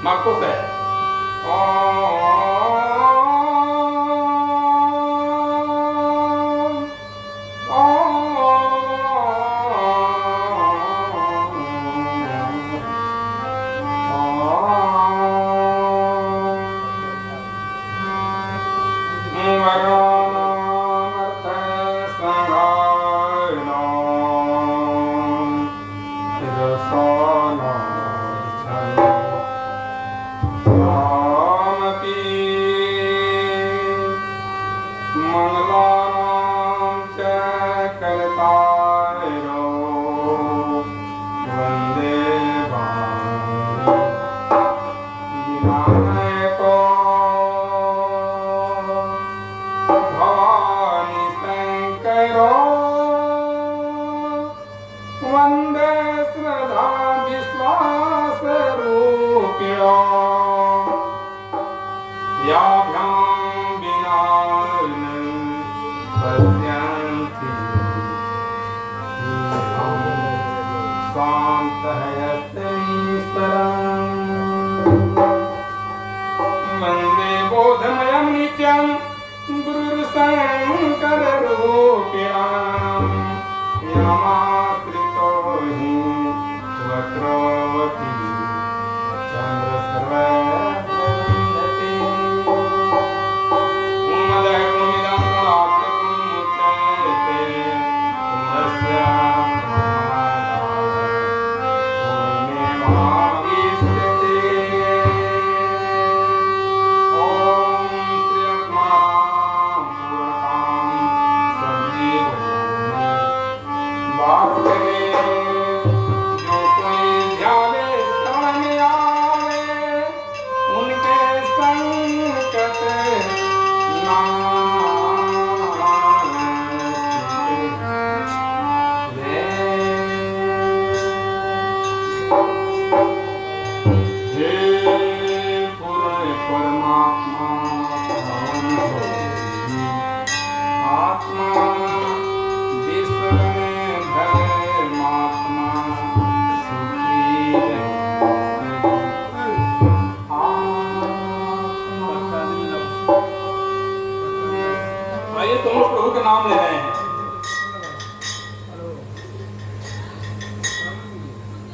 Marco से वंदे बोधमयं नित्यं गुरुशंकर रूपिणां यमाश्रितो हि वक्रोवती चन्द्रसर्वैर्वन्दति उन्मदग्नमिदं प्राप्तमुच्यते पुनस्य नाम ले रहे हैं।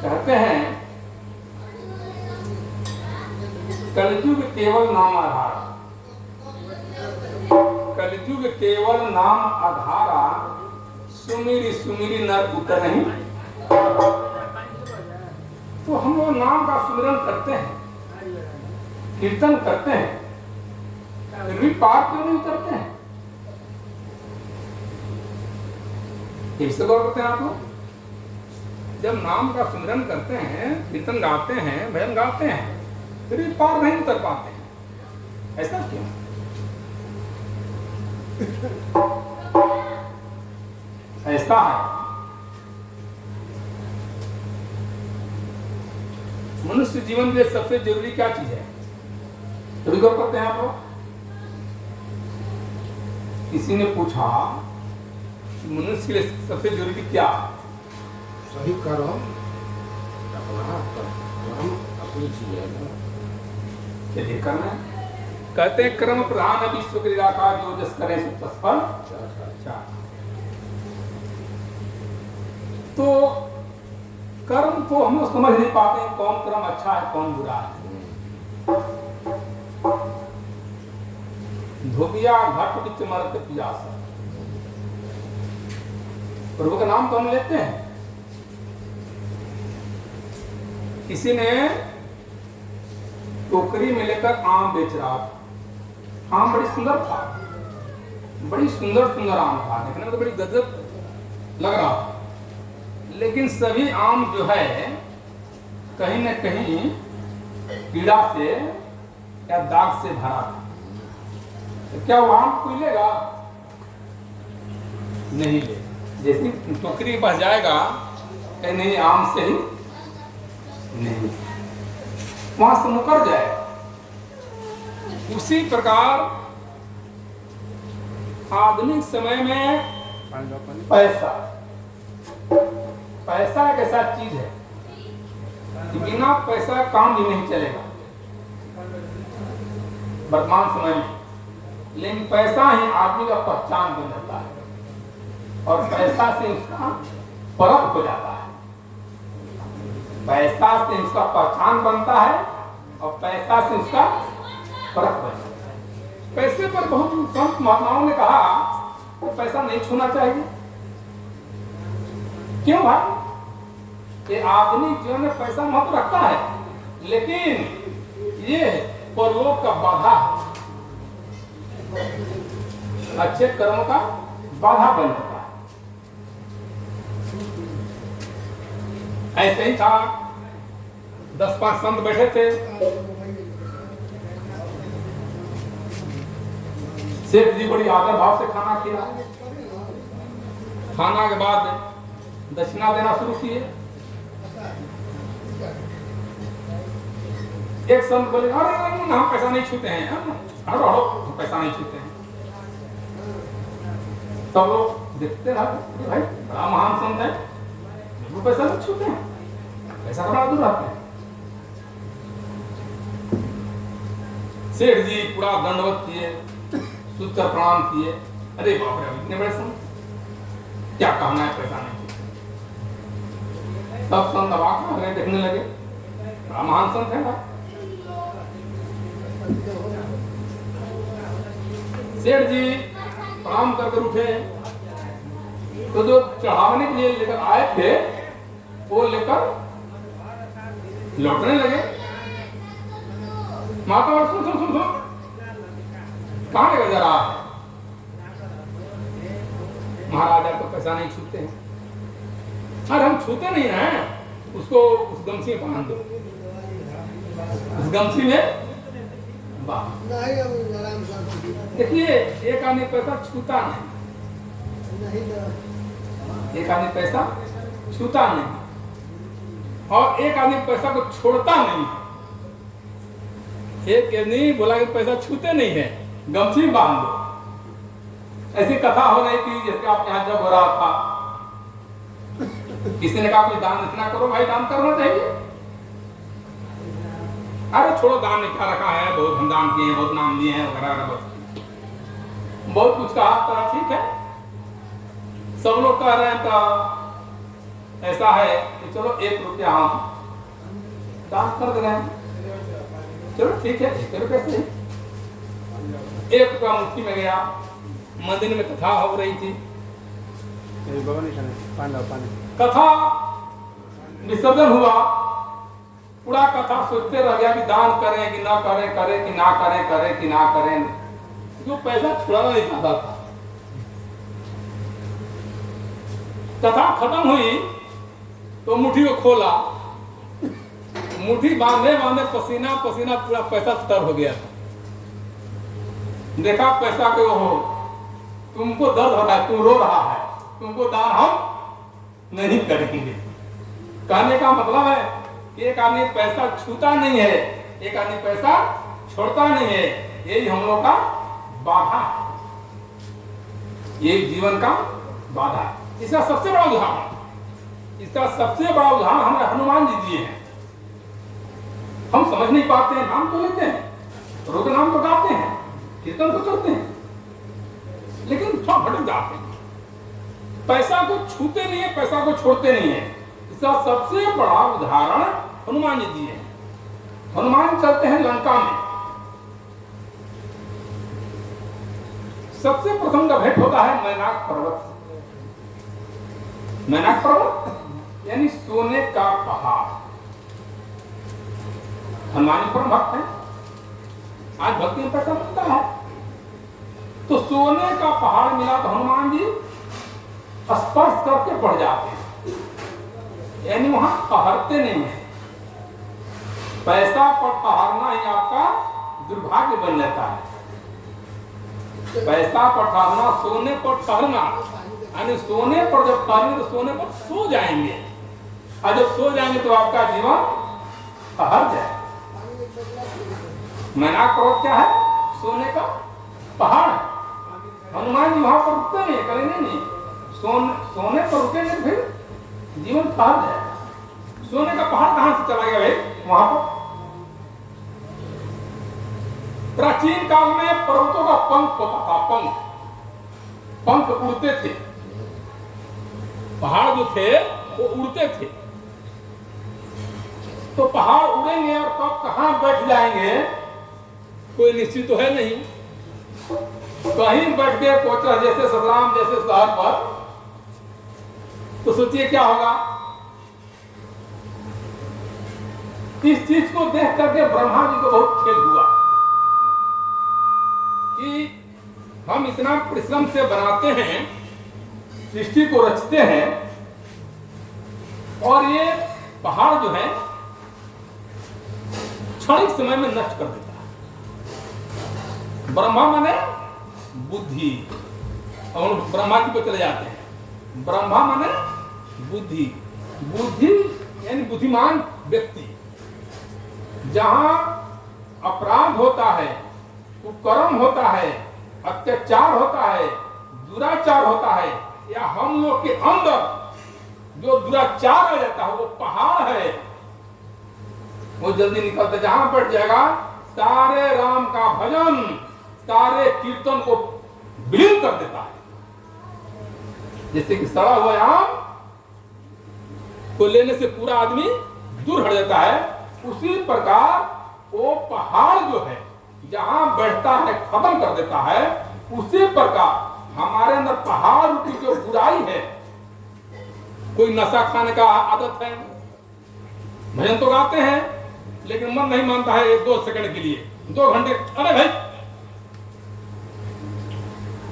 कहते हैं कलयुग केवल नाम आधार, कलयुग केवल नाम आधारा, सुमिरी सुमिरी नर उतर नहीं। तो हम वो नाम का सुमिरन करते हैं, कीर्तन करते हैं, फिर भी पाप क्यों नहीं उतरते हैं? इससे गौर करते हैं आप लोग? जब नाम का सुमिरन करते हैं, कीर्तन गाते हैं, भजन गाते हैं, फिर भी पार नहीं उतर पाते हैं। ऐसा क्यों? ऐसा है मनुष्य जीवन में सबसे जरूरी क्या चीज है? कभी गौर करते हैं आप लोग? किसी ने पूछा मनुष्य के लिए सबसे जरूरी क्या? सही कर्म अपनी चीज है ना। क्या करना है? कहते हैं कर्म प्रधान विश्व क्रीड़ा का जो जस करे सो तत्पर। तो कर्म तो हम लोग समझ नहीं पाते हैं, कौन कर्म अच्छा है कौन बुरा है। धोबिया घट बिच मरत पियासा, प्रभु का नाम तो हम लेते हैं। किसी ने टोकरी में लेकर आम बेच रहा था। आम बड़ी सुंदर था, बड़ी सुंदर सुंदर आम था, देखने में तो बड़ी गजब लग रहा था। लेकिन सभी आम जो है कहीं न कहीं कीड़ा से या दाग से भरा था। तो क्या वो आम कोई लेगा? नहीं ले। जैसे टोकरी बह जाएगा कहीं नहीं, आम से ही नहीं, वहां से मुकर जाएगा। उसी प्रकार आधुनिक समय में पैसा एक ऐसा चीज है कि बिना पैसा काम भी नहीं चलेगा। वर्तमान समय में। लेकिन पैसा ही आदमी का पहचान बन जाता है और पैसा से उसका परख हो जाता है। पैसा से उसका पहचान बनता है और पैसा से उसका परख बनता है। पैसे पर बहुत संत महात्माओं ने कहा कि पैसा नहीं छूना चाहिए। क्यों भाई? ये आदमी जीवन में पैसा महत्व रखता है, लेकिन ये परलोक का बाधा, अच्छे कर्मों का बाधा बन जाता है। ऐसे ही था, 10-5 संत बैठे थे। सेठ जी बड़ी आदर भाव से खाना खिला। खाना के बाद दक्षिणा देना शुरू किए। एक संत बोले, अरे हम पैसा नहीं छूते हैं, हड़ो पैसा नहीं छूते हैं। सब लोग देखते रहे, भाई बड़ा महान संत है, वो पैसा नहीं छूते हैं, पैसा बड़ा दूर रहते हैं। सेठ जी पूरा दंडवत किए, सुधकर प्रणाम किए। अरे बाप रे, इतने बड़े संत, क्या कहना है, पैसा नहीं छूते। सब संत अवाक हो गए, देखने लगे, बड़ा महान संत है भाई। सेठ जी प्रणाम करके उठे, तो जो चढ़ावने के लिए लेकर आए थे वो लेकर लौटने लगे। माता सुन सुन सुन सुन, कहां लेकर जा रहा है? महाराजा तो पैसा नहीं छूते हैं। अरे हम छूते नहीं हैं, उसको उस गमछी में बांध दो, उस गमछी में बांध। देखिए, एक आदमी पैसा छूता नहीं, एक आदमी पैसा छूता नहीं और एक आदमी पैसा को छोड़ता नहीं। एक आदमी बोला कि पैसा छूते नहीं है, गमछी बांध दो। ऐसी कथा हो रही थी जैसे आप यहाँ जब हो रहा था, किसी ने कहा कोई दान दक्षिणा करो। भाई दान करना चाहिए। अरे छोड़ो, दान ने क्या रखा है, बहुत हम दान किए हैं, बहुत नाम लिए हैं वगैरह, बहुत कुछ कहा था। ठीक है, सब लोग कह रहे हैं तो ऐसा है कि चलो 1 रुपया हम दान कर दे रहे हैं। चलो ठीक है, 1 रुपया से 1 रुपया मुट्ठी में गया। मंदिर में कथा हो रही थी, कथा विसर्जन हुआ। पूरा कथा सोचते रह गया कि दान करें कि ना करें, करें कि ना करें, करें कि ना करें। जो पैसा छुड़ाना नहीं चाहता था। कथा खत्म हुई तो मुट्ठी को खोला, मुट्ठी बांधे बांधे पसीना पसीना पूरा पैसा तर हो गया था। देखा पैसा को, हो तुमको दर्द हो रहा है, तुम रो रहा है, तुमको दान हम नहीं करेंगे। कहने का मतलब है कि एक आदमी पैसा छूता नहीं है, एक आदमी पैसा छोड़ता नहीं है। यही हम लोग का बाधा, यही जीवन का बाधा। इसका सबसे बड़ा उदाहरण, इसका सबसे बड़ा उदाहरण हमें हनुमान जी दिए हैं। हम समझ नहीं पाते हैं, नाम तो लेते हैं, रोज नाम तो गाते हैं, कीर्तन तो करते हैं, लेकिन थोड़ा भटक जाते हैं। पैसा को छूते नहीं है, पैसा को छोड़ते नहीं है। इसका सबसे बड़ा उदाहरण हनुमान जी दिए हैं। हनुमान चलते हैं लंका में, सबसे प्रथम का भेंट होता है मैनाक पर्वत से। मैनाक पर्वत यानी सोने का पहाड़। हनुमान जी परम भक्त है, आज भक्ति में पैसा मिलता है, तो सोने का पहाड़ मिला तो हनुमान जी स्पर्श करके बढ़ जाते हैं, यानी वहां ठहरते नहीं है। पैसा पर ठहरना ही आपका दुर्भाग्य बन जाता है। पैसा पर ठहरना, सोने पर ठहरना, यानी सोने पर जब ठहरेंगे तो सोने पर सो जाएंगे, और जब सो जाएंगे तो आपका जीवन ठहर जाए। मैनाक पर्वत क्या है? सोने का पहाड़। हनुमान जी वहां पर रुकते नहीं, करेंगे नहीं, सोने पर रुकेंगे फिर जीवन ठहर जाए। सोने का पहाड़ कहां से चला गया भाई? वहां पर प्राचीन काल में पर्वतों का पंख होता था, पंख उड़ते थे, पहाड़ जो थे वो उड़ते थे। तो पहाड़ उड़ेंगे और कब कहां बैठ जाएंगे कोई निश्चित तो है नहीं। कहीं बैठ गए कोचरा जैसे, सतराम जैसे शहर पर, तो सोचिए क्या होगा। इस चीज को देख करके ब्रह्मा जी को बहुत खेद हुआ कि हम इतना परिश्रम से बनाते हैं, सृष्टि को रचते हैं, और ये पहाड़ जो है क्षणिक समय में नष्ट कर देता है। ब्रह्मा माने बुद्धि, और ब्रह्मा जी को चले जाते हैं। ब्रह्मा माने बुद्धि, बुद्धि यानी बुद्धिमान व्यक्ति। जहां अपराध होता है, कुकर्म होता है, अत्याचार होता है, दुराचार होता है, या हम लोग के अंदर जो दुराचार आ जाता है वो पहाड़ है, वो जल्दी निकलता। जहां बैठ जाएगा सारे राम का भजन, सारे कीर्तन को विलीन कर देता है। जैसे कि सड़ा हुआ आम को लेने से पूरा आदमी दूर हट जाता है, उसी प्रकार वो पहाड़ जो है जहां बैठता है खत्म कर देता है। उसी प्रकार हमारे अंदर पहाड़ की जो बुराई है, कोई नशा खाने का आदत है, भजन तो गाते हैं लेकिन मन नहीं मानता है 1-2 सेकंड के लिए, 2 घंटे, अरे भाई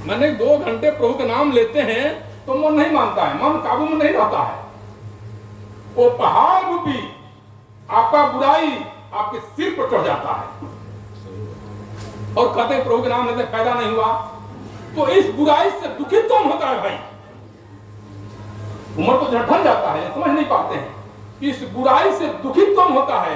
मैंने 2 घंटे प्रभु का नाम लेते हैं तो मन नहीं मानता है, मन काबू में नहीं रहता है। वो पहाड़ रूपी आपका बुराई आपके सिर पर चढ़ जाता है और कहते हैं प्रभु के नाम लेते फायदा नहीं हुआ। तो इस बुराई से दुखित कौन होता है भाई? उम्र तो झटन जाता है, समझ नहीं पाते हैं। इस बुराई से दुखित कौन होता है?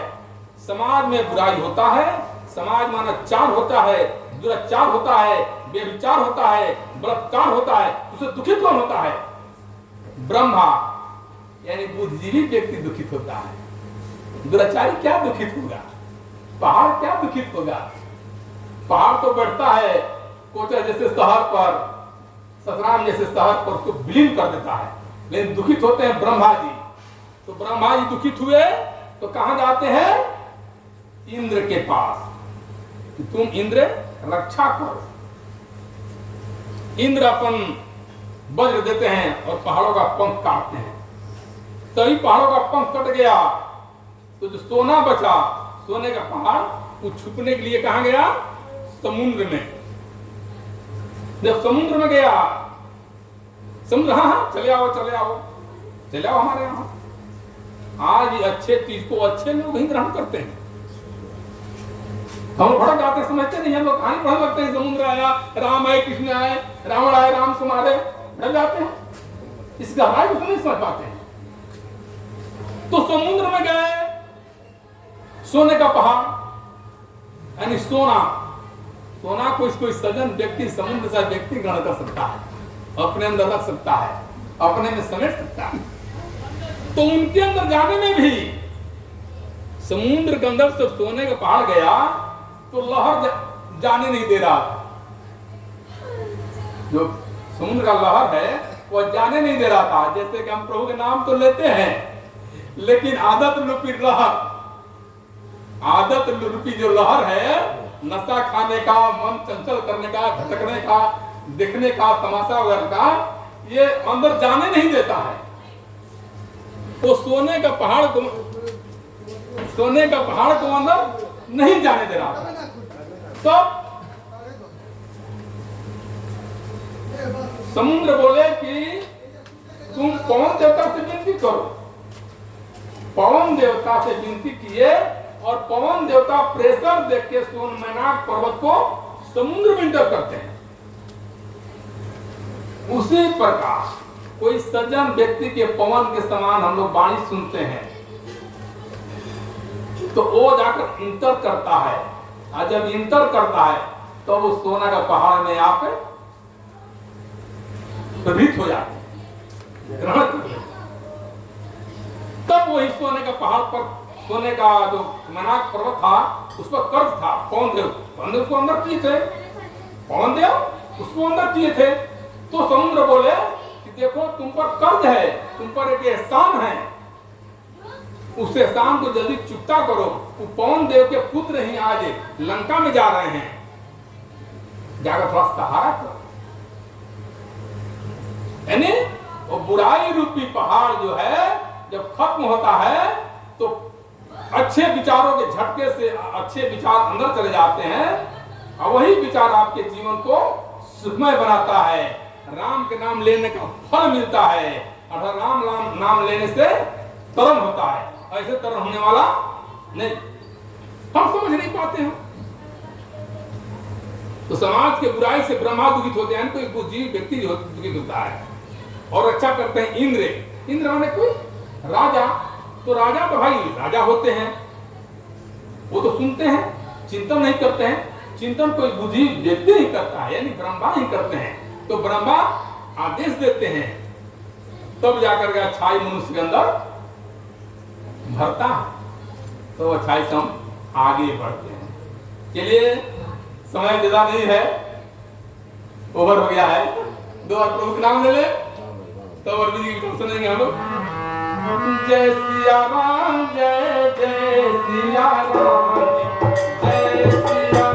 समाज में बुराई होता है, समाज में अनाचार होता है, दुराचार होता है, व्यभिचार होता है, बलात्कार होता है, उससे दुखित कौन होता है? ब्रह्मा यानी बुद्धिजीवी व्यक्ति दुखित होता है। दुराचारी क्या दुखित होगा? पहाड़ क्या दुखित होगा? पहाड़ तो बढ़ता है कोचरा जैसे शहर पर, सतराम जैसे शहर पर, उसको विलीन कर देता है। लेकिन दुखित होते हैं ब्रह्मा जी। तो ब्रह्मा जी दुखित हुए तो कहां जाते हैं? इंद्र के पास कि तुम इंद्र रक्षा करो। इंद्र अपन वज्र देते हैं और पहाड़ों का पंख काटते हैं। तभी पहाड़ों का पंख कट गया तो जो सोना बचा, सोने का पहाड़, वो छुपने के लिए कहां गया? समुद्र में। जब समुद्र में गया, समुद्र हाँ चले आओ चले आओ चले आओ हमारे यहां। आज ये अच्छे चीज को अच्छे लोग ही ग्रहण करते हैं। हम भड़क जाते समझते नहीं, हम लोग कहानी पढ़ने लगते हैं। समुद्र आया, राम आए, कृष्ण आए, रावण आए, राम से मारे, भड़क जाते हैं। इस गहराई को नहीं समझ पाते हैं। तो समुद्र में गए, सोने का पहाड़ यानी सोना, सोना कोई सज्जन व्यक्ति, समुद्र सा व्यक्ति ग्रहण कर सकता है, अपने अंदर रख सकता है, अपने में समेट सकता है। तो उनके अंदर जाने में भी समुद्र के अंदर से सोने का पहाड़ गया तो लहर जाने नहीं दे रहा था। जो समुद्र का लहर है वो जाने नहीं दे रहा था। जैसे कि हम प्रभु के नाम तो लेते हैं, लेकिन आदत रूपी लहर, आदत रूपी जो लहर है, नशा खाने का, मन चंचल करने का, भटकने का, देखने का, तमाशा वगैरह का, ये अंदर जाने नहीं देता है। वो सोने का पहाड़ को अंदर नहीं जाने दे रहा था। तो समुद्र बोले कि तुम पवन देवता से विनती करो। पवन देवता से विनती किए और पवन देवता प्रेशर देख के सोनमैनाक पर्वत को समुद्र में इंटर करते हैं। उसी प्रकार कोई सज्जन व्यक्ति के पवन के समान हम लोग वाणी सुनते हैं तो वो जाकर इंटर करता है, और जब इंटर करता है तो वो सोना का पहाड़ में आप प्रभृत हो जाते हैं, ग्रहण कर लेते। तब वही सोने का पहाड़ पर, सोने का जो मैनाक पर्वत था उस पर कर्ज था। पवन देव उसको अंदर किए थे, पवन देव उसको अंदर किए थे। तो समुद्र बोले कि देखो तुम पर कर्ज है, तुम पर एक एहसान है, उस एहसान को जल्दी चुकता करो। वो पवन देव के पुत्र ही आज लंका में जा रहे हैं, जाकर थोड़ा सहारा करो। यानी वो बुराई रूपी पहाड़ जो है जब खत्म होता है तो अच्छे विचारों के झटके से अच्छे विचार अंदर चले जाते हैं और वही विचार आपके जीवन को सुखमय बनाता है। राम के नाम लेने का फल मिलता है, अर्थात राम नाम लेने से तरन होता है, ऐसे तरन होने वाला नहीं। हम समझ नहीं पाते हैं। तो समाज के बुराई से ब्रह्मा दुखित होते हैं, कोई बुद्धिजीवी व्यक्ति दुखित होता है और अच्छा करते हैं इंद्र। इंद्र माने कोई राजा, तो राजा तो भाई राजा होते हैं, वो तो सुनते हैं, चिंतन नहीं करते हैं। चिंतन कोई बुद्धि व्यक्ति ही करता है, यानी ब्रह्मा ही करते हैं। तो ब्रह्मा आदेश देते हैं, तब जाकर के अच्छाई मनुष्य के अंदर भरता है, तो अच्छाई से हम आगे बढ़ते हैं। चलिए समय ज्यादा नहीं है, ओवर हो गया है। दो बार प्रभु का नाम ले ले, तब और भी सुनेंगे हम लोग। जय सिया राम, जय जय सिया राम, जय सिया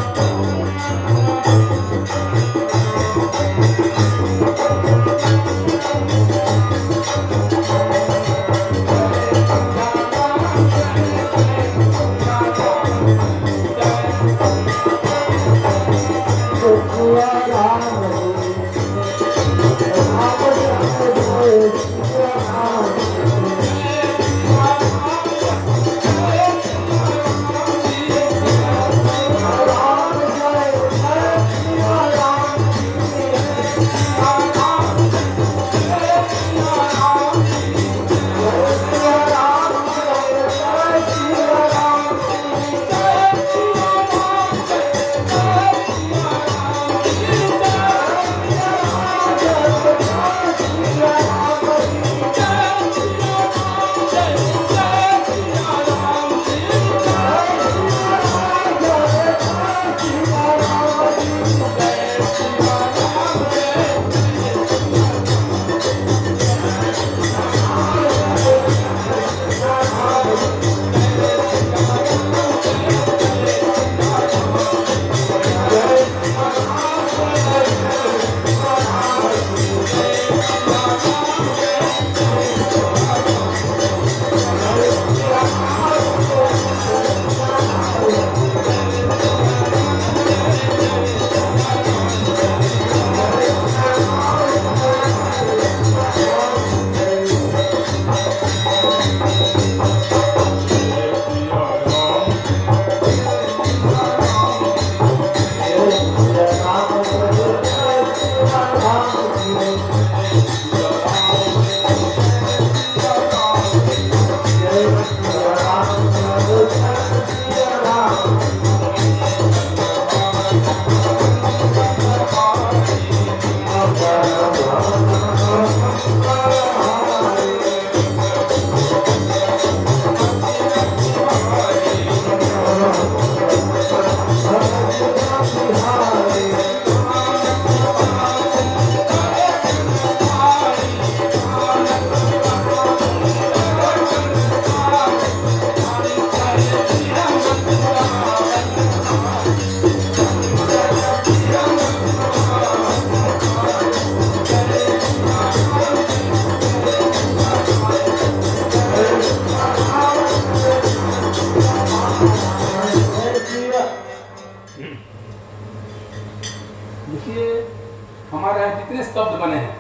हमारे यहाँ जितने शब्द बने हैं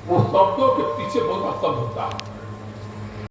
वो शब्दों के पीछे बहुत बड़ा शब्द होता है।